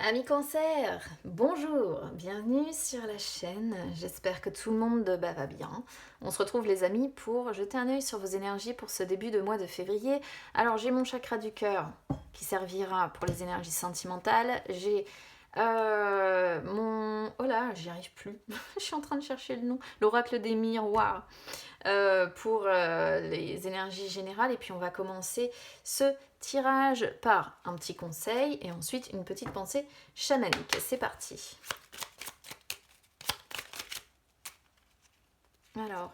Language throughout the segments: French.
Amis Cancer, bonjour, bienvenue sur la chaîne, j'espère que tout le monde va bien. On se retrouve les amis pour jeter un œil sur vos énergies pour ce début de mois de février. Alors j'ai mon chakra du cœur qui servira pour les énergies sentimentales, j'ai mon... Oh là, j'y arrive plus, je suis en train de chercher le nom, l'oracle des miroirs. Pour les énergies générales, et puis on va commencer ce tirage par un petit conseil et ensuite une petite pensée chamanique. C'est parti. Alors,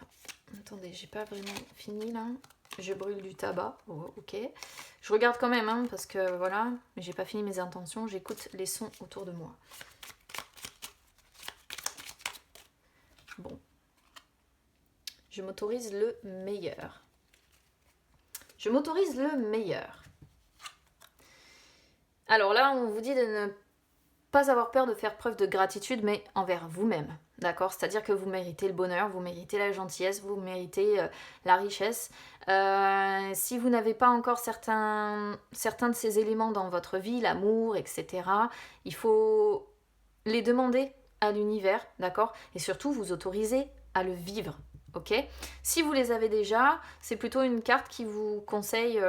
attendez, j'ai pas vraiment fini là. Je brûle du tabac. Oh, ok. Je regarde quand même, hein, parce que voilà, mais j'ai pas fini mes intentions. J'écoute les sons autour de moi. Bon. Je m'autorise le meilleur. Je m'autorise le meilleur. Alors là, on vous dit de ne pas avoir peur de faire preuve de gratitude, mais envers vous-même, d'accord? C'est-à-dire que vous méritez le bonheur, vous méritez la gentillesse, vous méritez la richesse. Si vous n'avez pas encore certains de ces éléments dans votre vie, l'amour, etc., il faut les demander à l'univers, d'accord? Et surtout, vous autoriser à le vivre, ok? Si vous les avez déjà, c'est plutôt une carte qui vous conseille...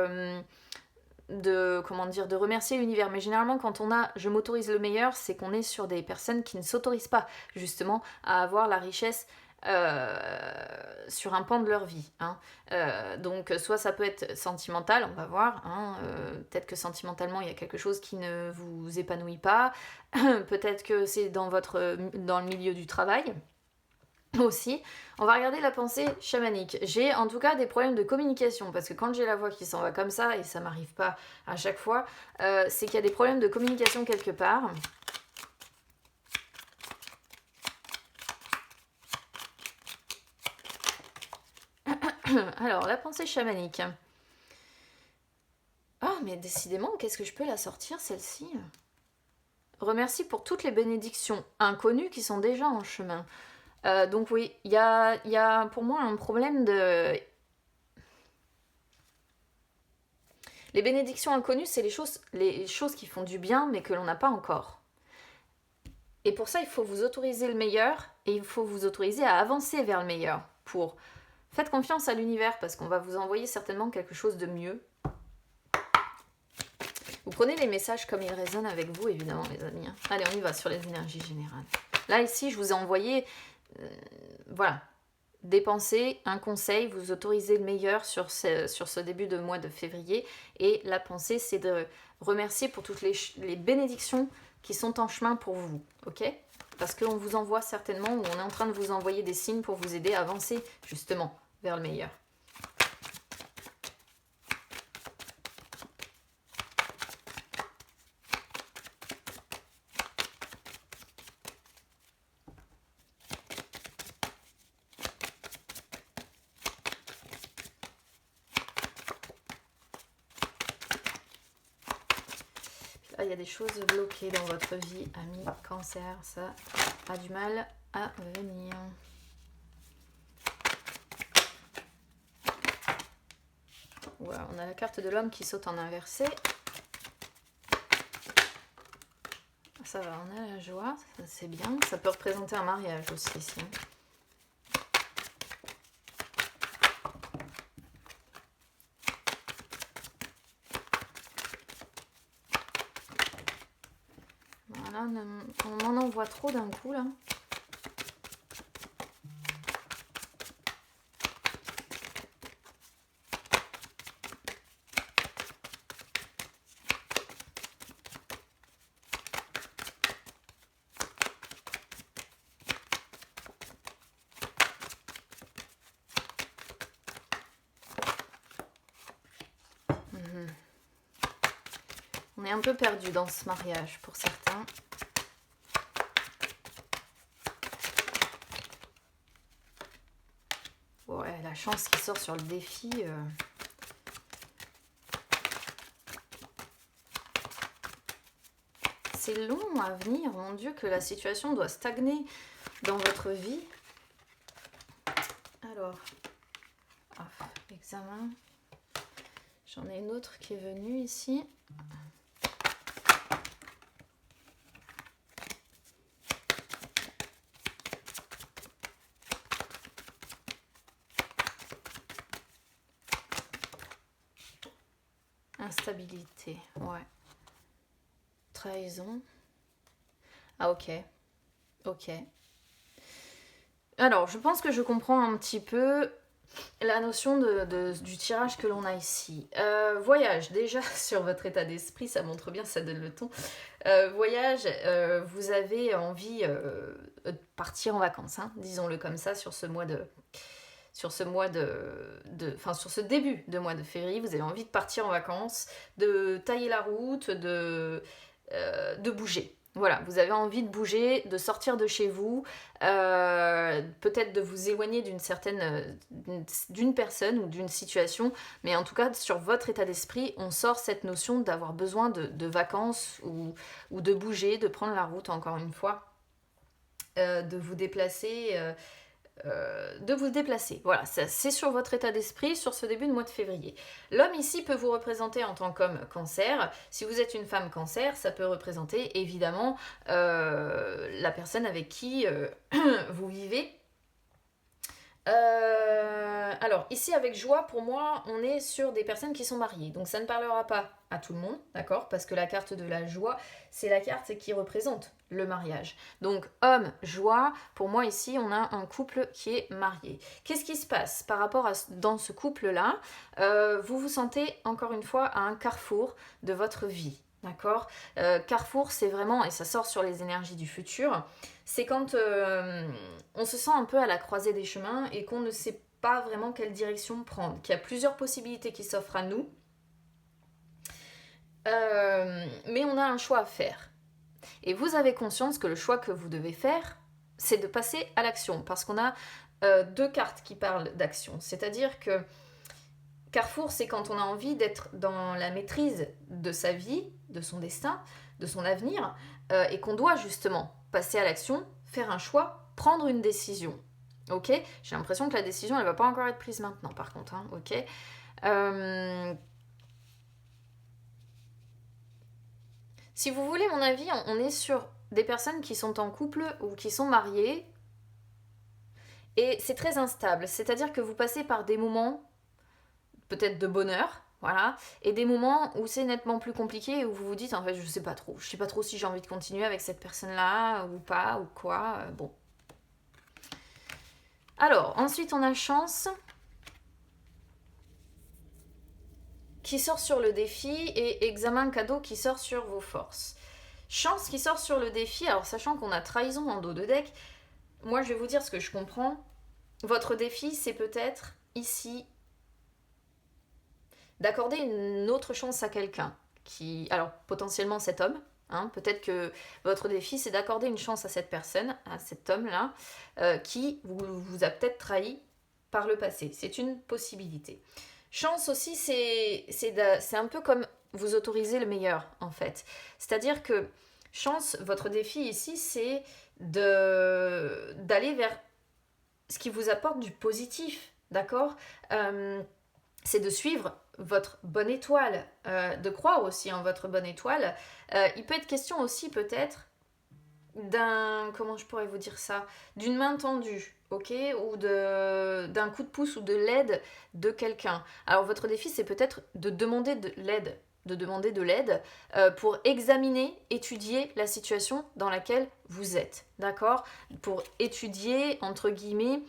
de remercier l'univers. Mais généralement, quand on a je m'autorise le meilleur, c'est qu'on est sur des personnes qui ne s'autorisent pas justement à avoir la richesse sur un pan de leur vie. Hein. Donc, soit ça peut être sentimental, on va voir. Hein, peut-être que sentimentalement, il y a quelque chose qui ne vous épanouit pas. Peut-être que c'est dans le milieu du travail. Aussi, on va regarder la pensée chamanique. J'ai en tout cas des problèmes de communication parce que quand j'ai la voix qui s'en va comme ça et ça m'arrive pas à chaque fois, c'est qu'il y a des problèmes de communication quelque part. Alors, la pensée chamanique. Oh, mais décidément, qu'est-ce que je peux la sortir celle-ci? Remercie pour toutes les bénédictions inconnues qui sont déjà en chemin. Donc oui, il y a pour moi un problème de... Les bénédictions inconnues, c'est les choses qui font du bien, mais que l'on n'a pas encore. Et pour ça, il faut vous autoriser le meilleur, et il faut vous autoriser à avancer vers le meilleur. Faites confiance à l'univers, parce qu'on va vous envoyer certainement quelque chose de mieux. Vous prenez les messages comme ils résonnent avec vous, évidemment, les amis. Allez, on y va sur les énergies générales. Là, ici, je vous ai envoyé... voilà. Des pensées, un conseil, vous autorisez le meilleur sur ce début de mois de février. Et la pensée, c'est de remercier pour toutes les bénédictions qui sont en chemin pour vous, ok? Parce qu'on vous envoie certainement, ou on est en train de vous envoyer des signes pour vous aider à avancer justement vers le meilleur. Là, il y a des choses bloquées dans votre vie, amis Cancer, ça a du mal à venir. Voilà, on a la carte de l'homme qui saute en inversé. Ça va, on a la joie, c'est bien. Ça peut représenter un mariage aussi ici. Voilà, on en envoie trop d'un coup là. On est un peu perdu dans ce mariage pour certains. Ouais, la chance qui sort sur le défi. C'est long à venir, mon Dieu, que la situation doit stagner dans votre vie. Alors, examen. J'en ai une autre qui est venue ici. Instabilité, ouais. Trahison. Ah ok, ok. Alors, je pense que je comprends un petit peu la notion du tirage que l'on a ici. Voyage, déjà sur votre état d'esprit, ça montre bien, ça donne le ton. Voyage, vous avez envie de partir en vacances, hein, disons-le comme ça, sur ce mois de... Enfin, sur ce début de mois de février, vous avez envie de partir en vacances, de tailler la route, de bouger. Voilà, vous avez envie de bouger, de sortir de chez vous, peut-être de vous éloigner d'une personne ou d'une situation, mais en tout cas, sur votre état d'esprit, on sort cette notion d'avoir besoin de vacances ou de bouger, de prendre la route, encore une fois, de vous déplacer... Voilà, c'est sur votre état d'esprit sur ce début de mois de février. L'homme ici peut vous représenter en tant qu'homme cancer. Si vous êtes une femme cancer, ça peut représenter évidemment la personne avec qui vous vivez. Alors ici avec joie, pour moi, on est sur des personnes qui sont mariées. Donc ça ne parlera pas à tout le monde, d'accord? Parce que la carte de la joie, c'est la carte qui représente le mariage. Donc homme, joie, pour moi ici, on a un couple qui est marié. Qu'est-ce qui se passe par rapport à dans ce couple-là? Vous vous sentez encore une fois à un carrefour de votre vie. D'accord? Carrefour, c'est vraiment, et ça sort sur les énergies du futur, c'est quand on se sent un peu à la croisée des chemins et qu'on ne sait pas vraiment quelle direction prendre, qu'il y a plusieurs possibilités qui s'offrent à nous, mais on a un choix à faire. Et vous avez conscience que le choix que vous devez faire, c'est de passer à l'action, parce qu'on a deux cartes qui parlent d'action, c'est-à-dire que Carrefour, c'est quand on a envie d'être dans la maîtrise de sa vie, de son destin, de son avenir, et qu'on doit justement passer à l'action, faire un choix, prendre une décision. Ok? J'ai l'impression que la décision, elle ne va pas encore être prise maintenant, par contre. Hein, ok? Si vous voulez mon avis, on est sur des personnes qui sont en couple ou qui sont mariées, et c'est très instable. C'est-à-dire que vous passez par des moments peut-être de bonheur, voilà, et des moments où c'est nettement plus compliqué, où vous vous dites en fait je sais pas trop si j'ai envie de continuer avec cette personne-là ou pas, ou quoi, bon. Alors, ensuite on a chance qui sort sur le défi et examen cadeau qui sort sur vos forces. Chance qui sort sur le défi, alors sachant qu'on a trahison en dos de deck, moi je vais vous dire ce que je comprends. Votre défi c'est peut-être ici d'accorder une autre chance à quelqu'un qui, alors potentiellement cet homme, hein, peut-être que votre défi c'est d'accorder une chance à cette personne, à cet homme-là, qui vous a peut-être trahi par le passé. C'est une possibilité. Chance aussi, c'est un peu comme vous autoriser le meilleur en fait. C'est-à-dire que chance, votre défi ici, c'est d'aller vers ce qui vous apporte du positif, d'accord? C'est de suivre votre bonne étoile, de croire aussi en votre bonne étoile. Il peut être question aussi peut-être comment je pourrais vous dire ça, d'une main tendue, ok, ou d'un coup de pouce ou de l'aide de quelqu'un. Alors votre défi c'est peut-être de demander de l'aide, pour examiner, étudier la situation dans laquelle vous êtes, d'accord? Pour étudier, entre guillemets,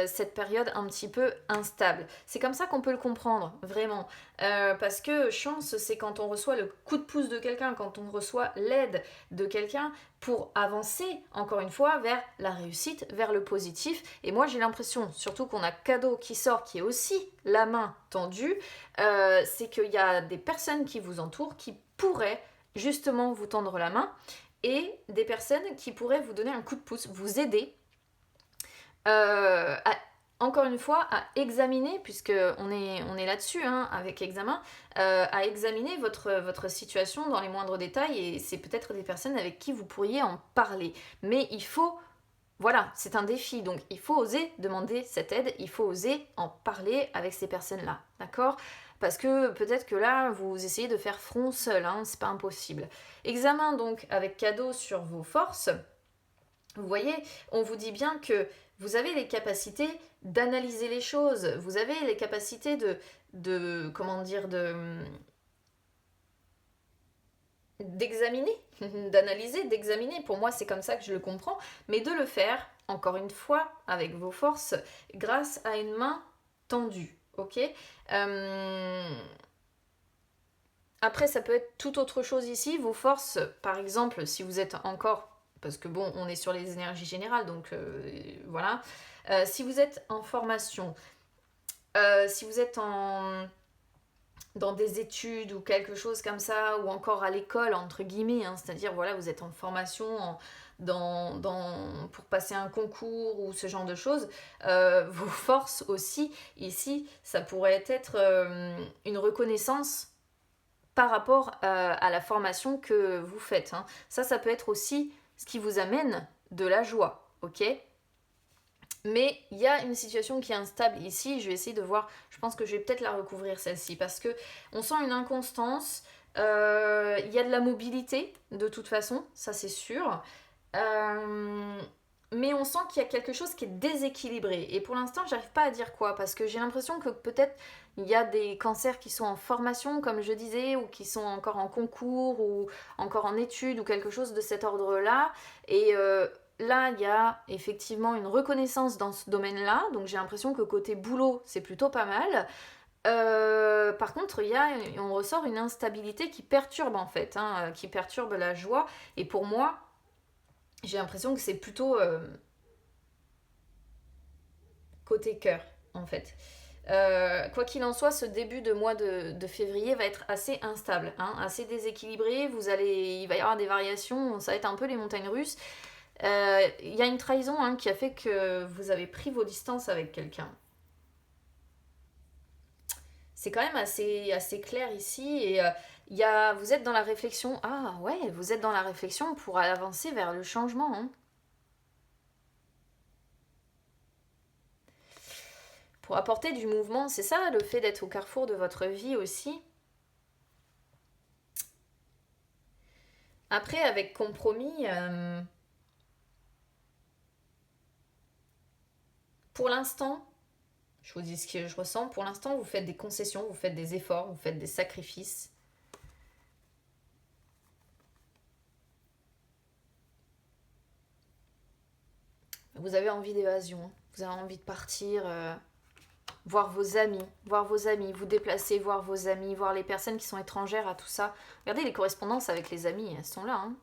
cette période un petit peu instable. C'est comme ça qu'on peut le comprendre, vraiment. Parce que chance, c'est quand on reçoit le coup de pouce de quelqu'un, quand on reçoit l'aide de quelqu'un pour avancer, encore une fois, vers la réussite, vers le positif. Et moi, j'ai l'impression, surtout qu'on a cadeau qui sort, qui est aussi la main tendue, c'est qu'il y a des personnes qui vous entourent qui pourraient justement vous tendre la main et des personnes qui pourraient vous donner un coup de pouce, vous aider encore une fois, à examiner, puisque on est là-dessus, hein, avec examen, à examiner votre situation dans les moindres détails, et c'est peut-être des personnes avec qui vous pourriez en parler. Mais il faut, voilà, c'est un défi, donc il faut oser demander cette aide, il faut oser en parler avec ces personnes-là, d'accord? Parce que peut-être que là, vous essayez de faire front seul, hein, c'est pas impossible. Examen donc avec cadeau sur vos forces. Vous voyez, on vous dit bien que vous avez les capacités d'analyser les choses, vous avez les capacités de comment dire, d'examiner, d'analyser, d'examiner. Pour moi, c'est comme ça que je le comprends. Mais de le faire, encore une fois, avec vos forces, grâce à une main tendue. Ok. Après, ça peut être tout autre chose ici. Vos forces, par exemple, si vous êtes encore... Parce que bon, on est sur les énergies générales, donc voilà. Si vous êtes en formation, si vous êtes dans des études ou quelque chose comme ça, ou encore à l'école, entre guillemets, hein, c'est-à-dire, voilà, vous êtes en formation pour passer un concours ou ce genre de choses, vos forces aussi, ici, ça pourrait être une reconnaissance par rapport à la formation que vous faites. Hein. Ça peut être aussi ce qui vous amène de la joie, ok? Mais il y a une situation qui est instable ici, je vais essayer de voir, je pense que je vais peut-être la recouvrir celle-ci, parce que on sent une inconstance, il y a de la mobilité de toute façon, ça c'est sûr, mais on sent qu'il y a quelque chose qui est déséquilibré, et pour l'instant j'arrive pas à dire quoi, parce que j'ai l'impression que peut-être il y a des cancers qui sont en formation, comme je disais, ou qui sont encore en concours, ou encore en études, ou quelque chose de cet ordre-là, et là, il y a effectivement une reconnaissance dans ce domaine-là, donc j'ai l'impression que côté boulot, c'est plutôt pas mal. Par contre, on ressort une instabilité qui perturbe en fait, hein, qui perturbe la joie. Et pour moi, j'ai l'impression que c'est plutôt côté cœur en fait. Quoi qu'il en soit, ce début de mois de février va être assez instable, hein, assez déséquilibré. Il va y avoir des variations, ça va être un peu les montagnes russes. Y a une trahison hein, qui a fait que vous avez pris vos distances avec quelqu'un. C'est quand même assez clair ici et vous êtes dans la réflexion. Ah ouais, vous êtes dans la réflexion pour avancer vers le changement. Hein. Pour apporter du mouvement, c'est ça le fait d'être au carrefour de votre vie aussi. Après, avec compromis, pour l'instant, je vous dis ce que je ressens, pour l'instant, vous faites des concessions, vous faites des efforts, vous faites des sacrifices. Vous avez envie d'évasion, vous avez envie de partir, voir vos amis, vous déplacer, voir vos amis, voir les personnes qui sont étrangères à tout ça. Regardez les correspondances avec les amis, elles sont là. Hein.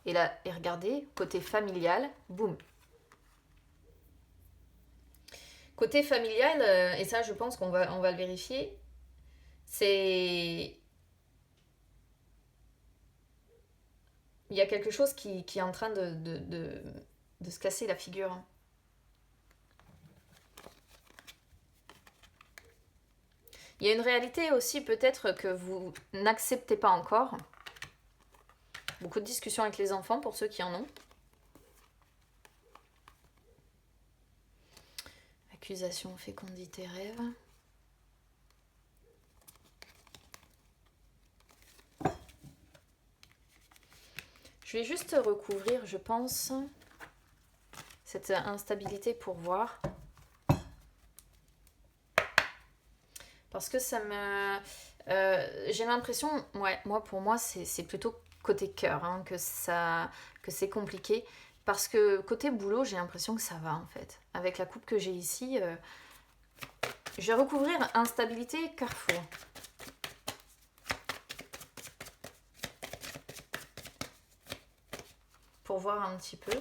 Et là, et regardez, côté familial, boum. Côté familial, et ça je pense on va le vérifier, c'est... Il y a quelque chose qui est en train de se casser la figure. Il y a une réalité aussi peut-être que vous n'acceptez pas encore. Beaucoup de discussions avec les enfants pour ceux qui en ont. Accusation, fécondité, rêve. Je vais juste recouvrir, je pense, cette instabilité pour voir. Parce que ça me... j'ai l'impression, ouais, pour moi, c'est plutôt côté cœur hein, que c'est compliqué. Parce que côté boulot, j'ai l'impression que ça va en fait. Avec la coupe que j'ai ici, je vais recouvrir instabilité carrefour. Pour voir un petit peu.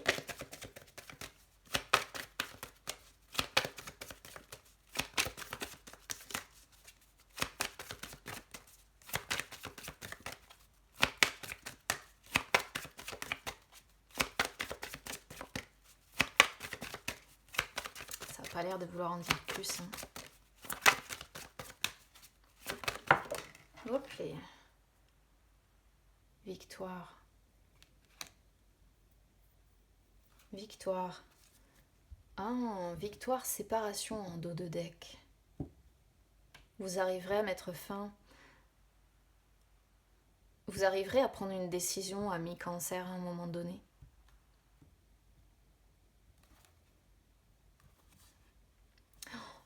Ça n'a pas l'air de vouloir en dire plus. Hein. Hop les. Victoire. Victoire. Ah, victoire, séparation en dos de deck. Vous arriverez à mettre fin. Vous arriverez à prendre une décision à mi-cancer à un moment donné.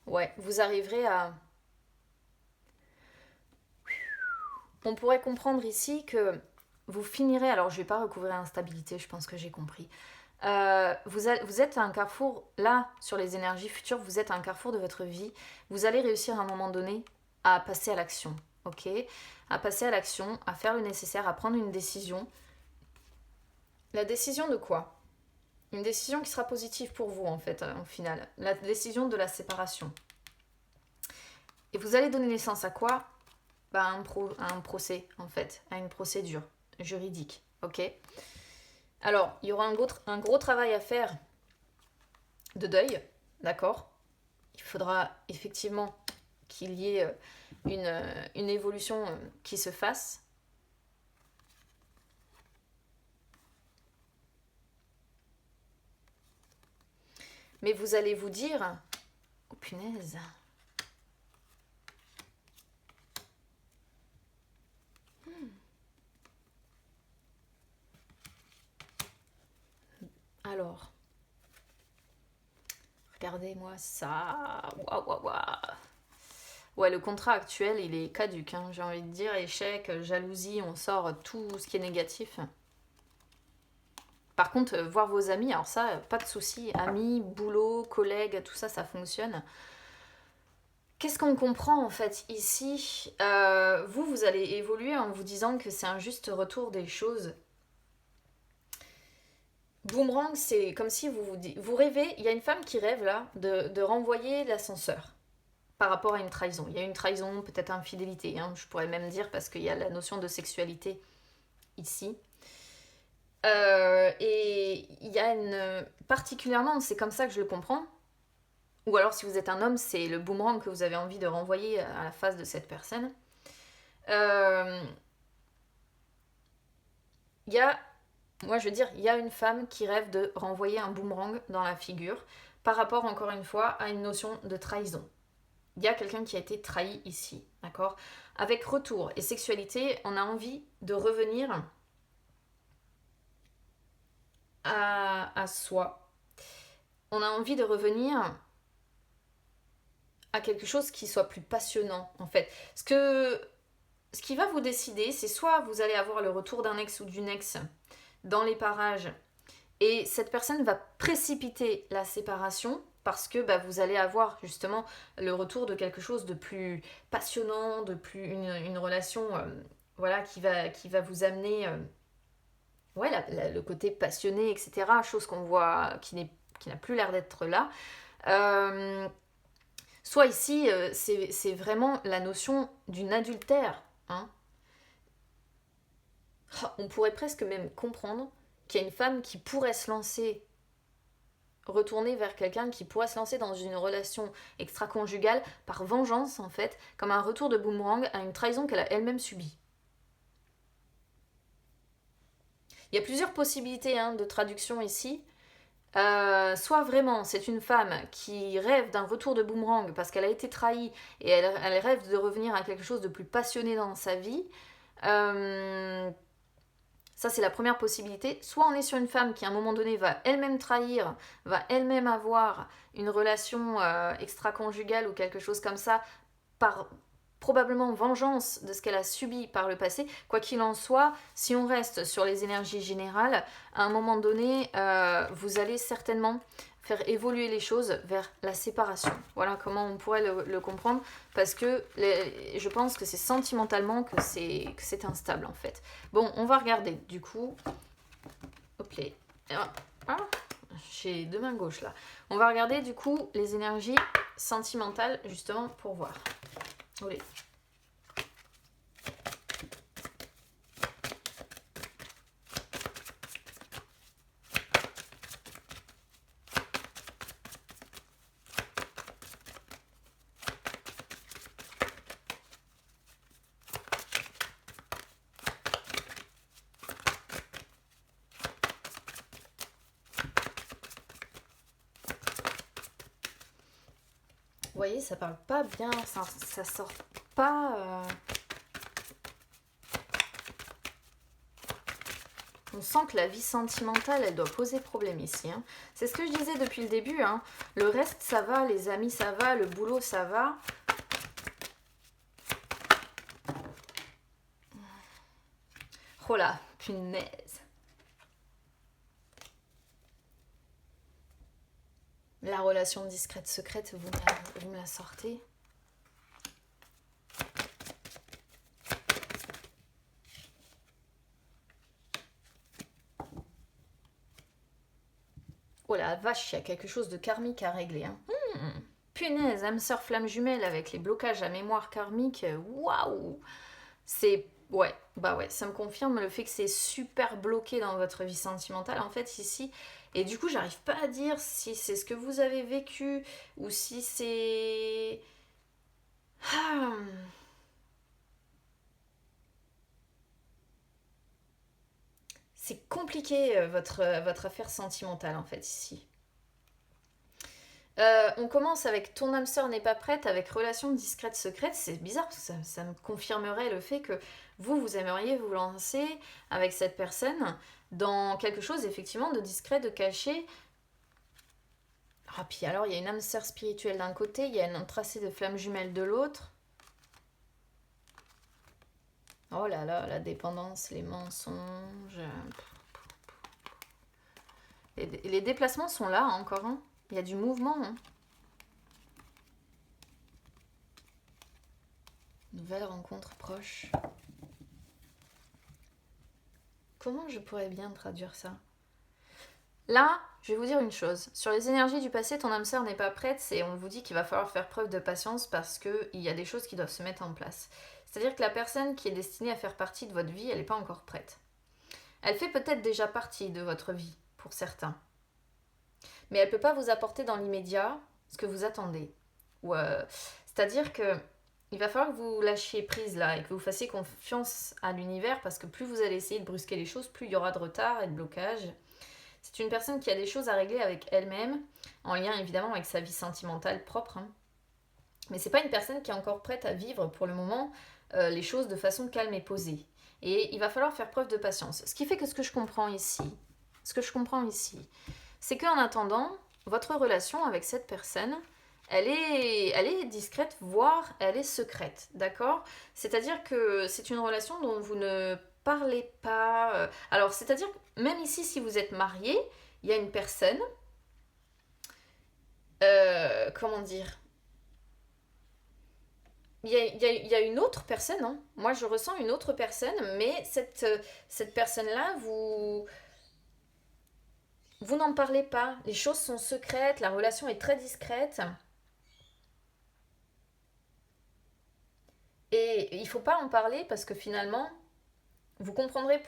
Ouais, vous arriverez on pourrait comprendre ici que vous finirez, alors je ne vais pas recouvrir l'instabilité, je pense que j'ai compris. Vous êtes à un carrefour, là, sur les énergies futures, vous êtes à un carrefour de votre vie. Vous allez réussir à un moment donné à passer à l'action, ok? À passer à l'action, à faire le nécessaire, à prendre une décision. La décision de quoi? Une décision qui sera positive pour vous, en fait, au final. La décision de la séparation. Et vous allez donner naissance à quoi? À un procès, en fait, à une procédure juridique, ok? Alors, il y aura un gros travail à faire de deuil, d'accord? Il faudra effectivement qu'il y ait une évolution qui se fasse. Mais vous allez vous dire, oh punaise. Alors, regardez-moi ça. Waouh, waouh, waouh. Ouais, le contrat actuel, il est caduc, hein, j'ai envie de dire. Échec, jalousie, on sort tout ce qui est négatif. Par contre, voir vos amis, alors ça, pas de souci. Amis, boulot, collègues, tout ça, ça fonctionne. Qu'est-ce qu'on comprend en fait ici? Vous allez évoluer en vous disant que c'est un juste retour des choses. Boomerang, c'est comme si vous rêvez, il y a une femme qui rêve là de renvoyer l'ascenseur par rapport à une trahison. Il y a une trahison, peut-être infidélité, hein, je pourrais même dire, parce qu'il y a la notion de sexualité ici. Et il y a particulièrement, c'est comme ça que je le comprends, ou alors si vous êtes un homme, c'est le boomerang que vous avez envie de renvoyer à la face de cette personne. Moi je veux dire, il y a une femme qui rêve de renvoyer un boomerang dans la figure par rapport encore une fois à une notion de trahison. Il y a quelqu'un qui a été trahi ici, d'accord? Avec retour et sexualité, on a envie de revenir à soi. On a envie de revenir à quelque chose qui soit plus passionnant, en fait. Ce qui va vous décider, c'est soit vous allez avoir le retour d'un ex ou d'une ex dans les parages, et cette personne va précipiter la séparation, parce que vous allez avoir justement le retour de quelque chose de plus passionnant, de plus une relation voilà, qui va vous amener le côté passionné, etc. Chose qu'on voit qui n'a plus l'air d'être là. Soit ici, c'est vraiment la notion d'une adultère. Hein. On pourrait presque même comprendre qu'il y a une femme qui pourrait se lancer, retourner vers quelqu'un qui pourrait se lancer dans une relation extra-conjugale par vengeance, en fait, comme un retour de boomerang à une trahison qu'elle a elle-même subie. Il y a plusieurs possibilités de traduction ici. Soit vraiment c'est une femme qui rêve d'un retour de boomerang parce qu'elle a été trahie et elle rêve de revenir à quelque chose de plus passionné dans sa vie. Ça c'est la première possibilité. Soit on est sur une femme qui à un moment donné va elle-même trahir, va elle-même avoir une relation extra-conjugale ou quelque chose comme ça par probablement vengeance de ce qu'elle a subi par le passé. Quoi qu'il en soit, si on reste sur les énergies générales, à un moment donné, vous allez certainement faire évoluer les choses vers la séparation. Voilà comment on pourrait le comprendre, parce que je pense que c'est sentimentalement que c'est instable en fait. Bon, on va regarder du coup. Hop là. Ah, j'ai deux mains gauches là. On va regarder du coup les énergies sentimentales justement pour voir. Olé. Vous voyez, ça parle pas bien, ça sort pas... On sent que la vie sentimentale, elle doit poser problème ici. Hein. C'est ce que je disais depuis le début. Hein. Le reste, ça va, les amis, ça va, le boulot, ça va. Oh là, punaise. La relation discrète secrète, vous me la sortez. Oh la vache, il y a quelque chose de karmique à régler. Hein. Punaise, âme sœur flamme jumelle avec les blocages à mémoire karmique. Waouh. C'est... Ouais, bah ouais, ça me confirme le fait que c'est super bloqué dans votre vie sentimentale en fait ici. Et du coup, j'arrive pas à dire si c'est ce que vous avez vécu ou si c'est... Ah. C'est compliqué votre affaire sentimentale en fait ici. On commence avec ton âme sœur n'est pas prête, avec relation discrète secrète. C'est bizarre parce que ça me confirmerait le fait que vous aimeriez vous lancer avec cette personne dans quelque chose effectivement de discret, de caché. Ah, puis alors il y a une âme sœur spirituelle d'un côté, il y a un tracé de flamme jumelle de l'autre. Oh là là, la dépendance, les mensonges. Les déplacements sont là encore. Hein. Il y a du mouvement. Hein. Nouvelle rencontre proche. Comment je pourrais bien traduire ça? Là, je vais vous dire une chose. Sur les énergies du passé, ton âme sœur n'est pas prête. Et on vous dit qu'il va falloir faire preuve de patience parce qu'il y a des choses qui doivent se mettre en place. C'est-à-dire que la personne qui est destinée à faire partie de votre vie, elle n'est pas encore prête. Elle fait peut-être déjà partie de votre vie, pour certains. Mais elle ne peut pas vous apporter dans l'immédiat ce que vous attendez. C'est-à-dire que il va falloir que vous lâchiez prise là et que vous fassiez confiance à l'univers parce que plus vous allez essayer de brusquer les choses, plus il y aura de retard et de blocage. C'est une personne qui a des choses à régler avec elle-même, en lien évidemment avec sa vie sentimentale propre. Hein. Mais c'est pas une personne qui est encore prête à vivre pour le moment les choses de façon calme et posée. Et il va falloir faire preuve de patience. Ce qui fait que ce que je comprends ici, c'est qu'en attendant, votre relation avec cette personne, elle est discrète, voire elle est secrète, d'accord? C'est-à-dire que c'est une relation dont vous ne parlez pas. Alors, c'est-à-dire que même ici, si vous êtes marié, il y a une personne. Comment dire? Il y a une autre personne, hein. Moi je ressens une autre personne, mais cette personne-là, vous n'en parlez pas. Les choses sont secrètes, la relation est très discrète. Et il ne faut pas en parler parce que finalement, vous comprendrez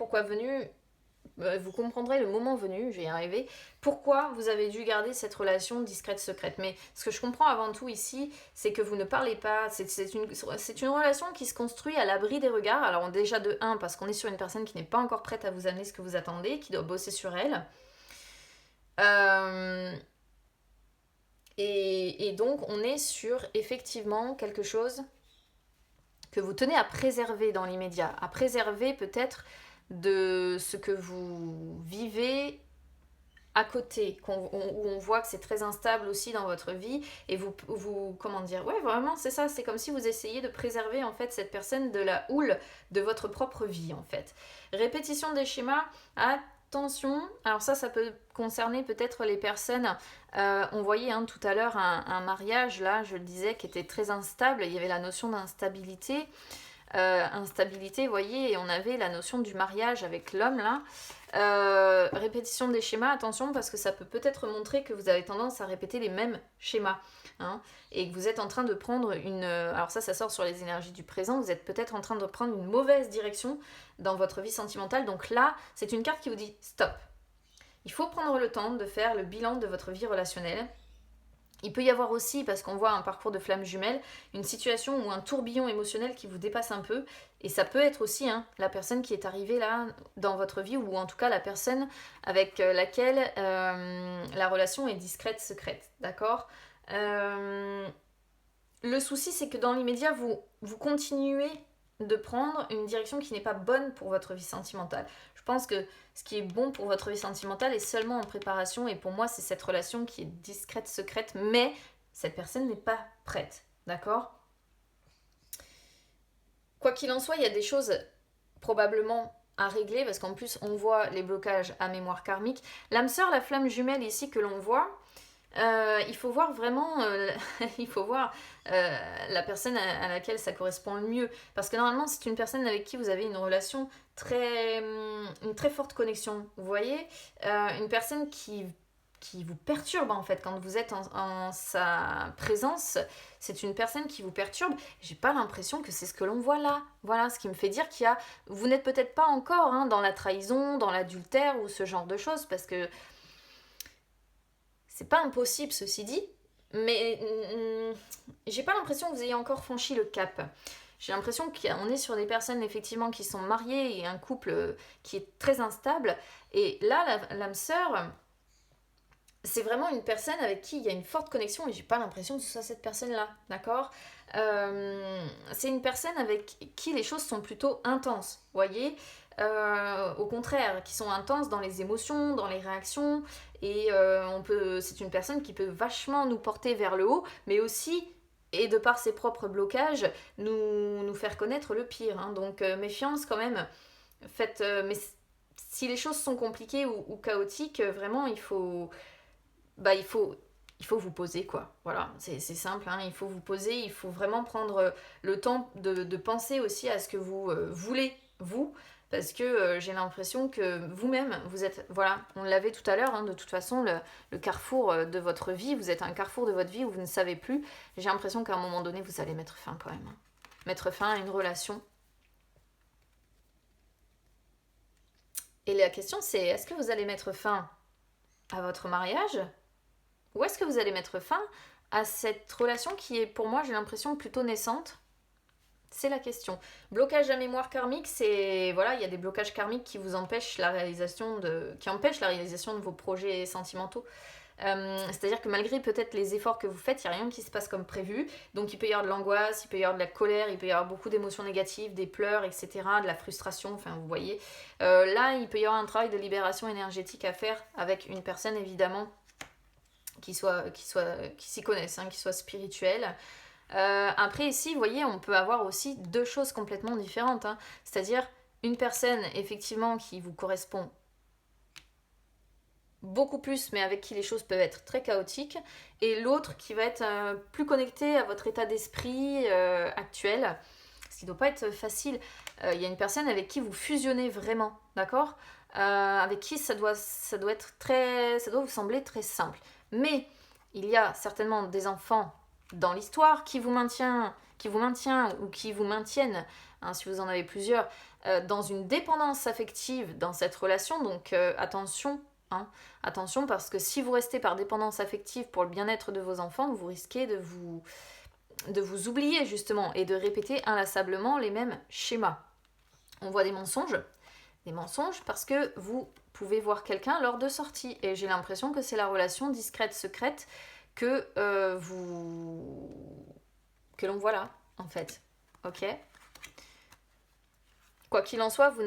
vous comprendrez le moment venu, je vais y arriver, pourquoi vous avez dû garder cette relation discrète, secrète. Mais ce que je comprends avant tout ici, c'est que vous ne parlez pas, c'est une relation qui se construit à l'abri des regards. Alors déjà de 1, parce qu'on est sur une personne qui n'est pas encore prête à vous amener ce que vous attendez, qui doit bosser sur elle. Et donc on est sur effectivement quelque chose que vous tenez à préserver dans l'immédiat, à préserver peut-être de ce que vous vivez à côté, où on voit que c'est très instable aussi dans votre vie, et vous comment dire, ouais vraiment c'est ça, c'est comme si vous essayiez de préserver en fait cette personne de la houle de votre propre vie en fait. Répétition des schémas, attention, alors ça peut concerner peut-être les personnes, on voyait hein, tout à l'heure un mariage là, je le disais, qui était très instable, il y avait la notion d'instabilité, instabilité, vous voyez, et on avait la notion du mariage avec l'homme là. Répétition des schémas, attention parce que ça peut-être montrer que vous avez tendance à répéter les mêmes schémas hein, et que vous êtes en train de prendre alors ça sort sur les énergies du présent, vous êtes peut-être en train de prendre une mauvaise direction dans votre vie sentimentale, donc là c'est une carte qui vous dit stop, il faut prendre le temps de faire le bilan de votre vie relationnelle. Il peut y avoir aussi, parce qu'on voit un parcours de flamme jumelle, une situation ou un tourbillon émotionnel qui vous dépasse un peu. Et ça peut être aussi hein, la personne qui est arrivée là dans votre vie, ou en tout cas la personne avec laquelle la relation est discrète, secrète. D'accord Le souci, c'est que dans l'immédiat, vous continuez de prendre une direction qui n'est pas bonne pour votre vie sentimentale. Je pense que ce qui est bon pour votre vie sentimentale est seulement en préparation, et pour moi c'est cette relation qui est discrète, secrète, mais cette personne n'est pas prête, d'accord? Quoi qu'il en soit, il y a des choses probablement à régler, parce qu'en plus on voit les blocages à mémoire karmique. L'âme sœur, la flamme jumelle ici que l'on voit, il faut voir vraiment il faut voir la personne à laquelle ça correspond le mieux, parce que normalement c'est une personne avec qui vous avez une relation une très forte connexion, vous voyez, une personne qui vous perturbe en fait quand vous êtes en sa présence. C'est une personne qui vous perturbe. J'ai pas l'impression que c'est ce que l'on voit là. Voilà, ce qui me fait dire vous n'êtes peut-être pas encore dans la trahison, dans l'adultère ou ce genre de choses, parce que c'est pas impossible ceci dit, mais j'ai pas l'impression que vous ayez encore franchi le cap. J'ai l'impression qu'on est sur des personnes effectivement qui sont mariées et un couple qui est très instable. Et là, l'âme sœur, c'est vraiment une personne avec qui il y a une forte connexion et j'ai pas l'impression que ce soit cette personne-là, d'accord. C'est une personne avec qui les choses sont plutôt intenses, voyez. Au contraire, qui sont intenses dans les émotions, dans les réactions, et c'est une personne qui peut vachement nous porter vers le haut, mais aussi, et de par ses propres blocages, nous faire connaître le pire, hein. Donc méfiance quand même, mais si les choses sont compliquées ou chaotiques, vraiment il faut vous poser, quoi. Voilà, c'est simple, hein. Il faut vous poser, il faut vraiment prendre le temps de penser aussi à ce que vous voulez, vous, parce que j'ai l'impression que vous-même, vous êtes, voilà, on l'avait tout à l'heure, hein, de toute façon, le carrefour de votre vie, vous êtes un carrefour de votre vie où vous ne savez plus. J'ai l'impression qu'à un moment donné, vous allez mettre fin quand même, hein. Mettre fin à une relation. Et la question, c'est, est-ce que vous allez mettre fin à votre mariage ? Ou est-ce que vous allez mettre fin à cette relation qui est, pour moi, j'ai l'impression, plutôt naissante ? C'est la question. Blocage à mémoire karmique, c'est... Voilà, il y a des blocages karmiques qui vous empêchent qui empêchent la réalisation de vos projets sentimentaux. C'est-à-dire que malgré peut-être les efforts que vous faites, il n'y a rien qui se passe comme prévu. Donc il peut y avoir de l'angoisse, il peut y avoir de la colère, il peut y avoir beaucoup d'émotions négatives, des pleurs, etc., de la frustration, enfin vous voyez. Là, il peut y avoir un travail de libération énergétique à faire avec une personne, évidemment, qui s'y connaissent, hein, qui soit spirituelle. Après ici, vous voyez, on peut avoir aussi deux choses complètement différentes, hein. C'est-à-dire une personne effectivement qui vous correspond beaucoup plus, mais avec qui les choses peuvent être très chaotiques, et l'autre qui va être plus connecté à votre état d'esprit actuel, ce qui ne doit pas être facile. Il y a une personne avec qui vous fusionnez vraiment, d'accord, avec qui ça doit vous sembler très simple. Mais il y a certainement des enfants dans l'histoire qui vous maintient ou qui vous maintiennent, hein, si vous en avez plusieurs, dans une dépendance affective dans cette relation. Donc attention, hein, attention, parce que si vous restez par dépendance affective pour le bien-être de vos enfants, vous risquez de vous oublier justement et de répéter inlassablement les mêmes schémas. On voit des mensonges parce que vous pouvez voir quelqu'un lors de sorties, et j'ai l'impression que c'est la relation discrète, secrète que l'on voit là, en fait. Ok ? Quoi qu'il en soit, vous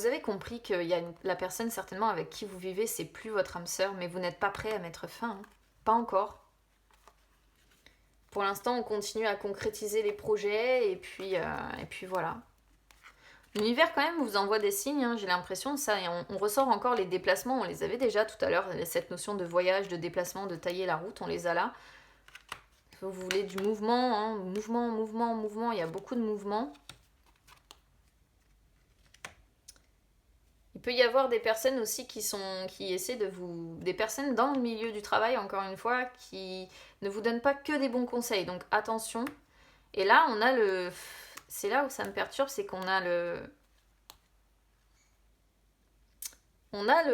avez compris qu'il y a la personne certainement avec qui vous vivez, c'est plus votre âme sœur, mais vous n'êtes pas prêt à mettre fin, hein. Pas encore. Pour l'instant, on continue à concrétiser les projets, et puis voilà. L'univers quand même vous envoie des signes, hein, j'ai l'impression, ça, et on ressort encore les déplacements, on les avait déjà tout à l'heure, cette notion de voyage, de déplacement, de tailler la route, on les a là. Vous voulez du mouvement, hein, mouvement, il y a beaucoup de mouvements. Il peut y avoir des personnes aussi qui essaient des personnes dans le milieu du travail, encore une fois, qui ne vous donnent pas que des bons conseils, donc attention. Et là, c'est là où ça me perturbe, c'est qu'on a le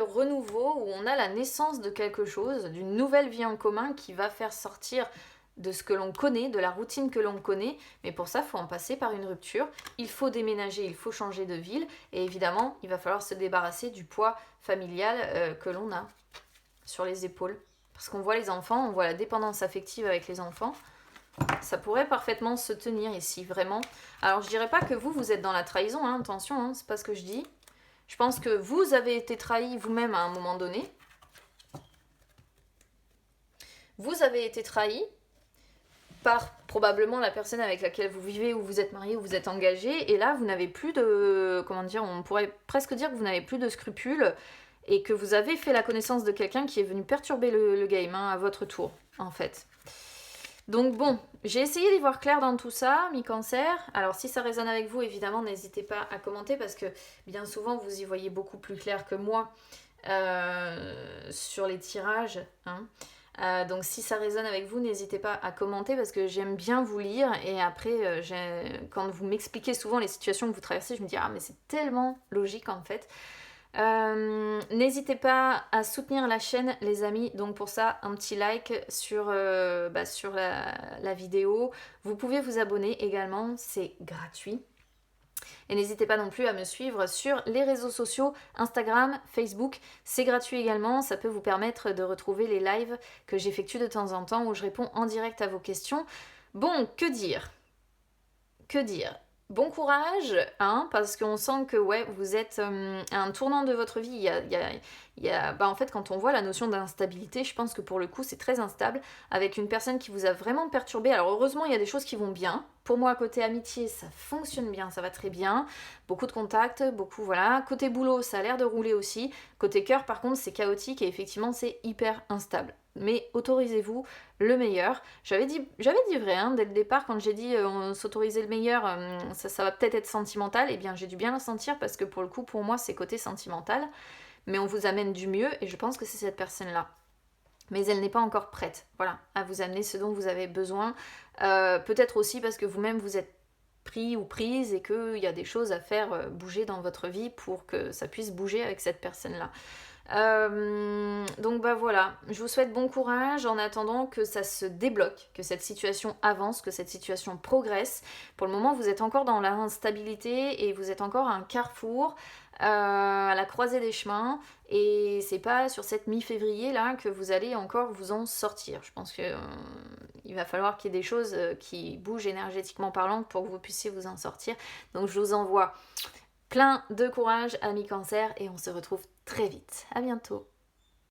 renouveau, où on a la naissance de quelque chose, d'une nouvelle vie en commun qui va faire sortir de ce que l'on connaît, de la routine que l'on connaît, mais pour ça, il faut en passer par une rupture, il faut déménager, il faut changer de ville, et évidemment, il va falloir se débarrasser du poids familial que l'on a sur les épaules. Parce qu'on voit les enfants, on voit la dépendance affective avec les enfants, ça pourrait parfaitement se tenir ici, vraiment. Alors, je dirais pas que vous êtes dans la trahison, hein, attention, hein, c'est pas ce que je dis. Je pense que vous avez été trahi vous-même à un moment donné. Vous avez été trahi. par probablement la personne avec laquelle vous vivez, ou vous êtes marié, ou vous êtes engagé, et là vous n'avez plus de, comment dire, on pourrait presque dire que vous n'avez plus de scrupules, et que vous avez fait la connaissance de quelqu'un qui est venu perturber le game, hein, à votre tour, en fait. Donc bon, j'ai essayé d'y voir clair dans tout ça, mi-cancer. Alors si ça résonne avec vous, évidemment, n'hésitez pas à commenter, parce que bien souvent, vous y voyez beaucoup plus clair que moi sur les tirages, hein. Donc si ça résonne avec vous, n'hésitez pas à commenter, parce que j'aime bien vous lire, et après quand vous m'expliquez souvent les situations que vous traversez, je me dis ah mais c'est tellement logique en fait. N'hésitez pas à soutenir la chaîne les amis, donc pour ça un petit like sur la vidéo. Vous pouvez vous abonner également, c'est gratuit. Et n'hésitez pas non plus à me suivre sur les réseaux sociaux, Instagram, Facebook, c'est gratuit également, ça peut vous permettre de retrouver les lives que j'effectue de temps en temps où je réponds en direct à vos questions. Bon, que dire ? Bon courage, hein, parce qu'on sent que ouais, vous êtes à un tournant de votre vie. En fait, quand on voit la notion d'instabilité, je pense que pour le coup, c'est très instable, avec une personne qui vous a vraiment perturbé. Alors heureusement, il y a des choses qui vont bien. Pour moi, côté amitié, ça fonctionne bien, ça va très bien. Beaucoup de contacts, beaucoup, voilà. Côté boulot, ça a l'air de rouler aussi. Côté cœur, par contre, c'est chaotique et effectivement, c'est hyper instable. Mais autorisez-vous le meilleur. J'avais dit vrai, hein, dès le départ, quand j'ai dit s'autoriser le meilleur, ça va peut-être être sentimental. Eh bien, j'ai dû bien le sentir, parce que pour le coup, pour moi, c'est côté sentimental. Mais on vous amène du mieux, et je pense que c'est cette personne-là. Mais elle n'est pas encore prête, voilà, à vous amener ce dont vous avez besoin. Peut-être aussi parce que vous-même vous êtes pris ou prise, et qu'il y a des choses à faire bouger dans votre vie pour que ça puisse bouger avec cette personne-là. Donc bah voilà, je vous souhaite bon courage en attendant que ça se débloque, que cette situation avance, que cette situation progresse. Pour le moment, vous êtes encore dans l'instabilité et vous êtes encore à un carrefour, à la croisée des chemins, et c'est pas sur cette mi-février là que vous allez encore vous en sortir. Je pense que il va falloir qu'il y ait des choses qui bougent énergétiquement parlant pour que vous puissiez vous en sortir. Donc je vous envoie plein de courage, amis cancer, et on se retrouve très vite. À bientôt.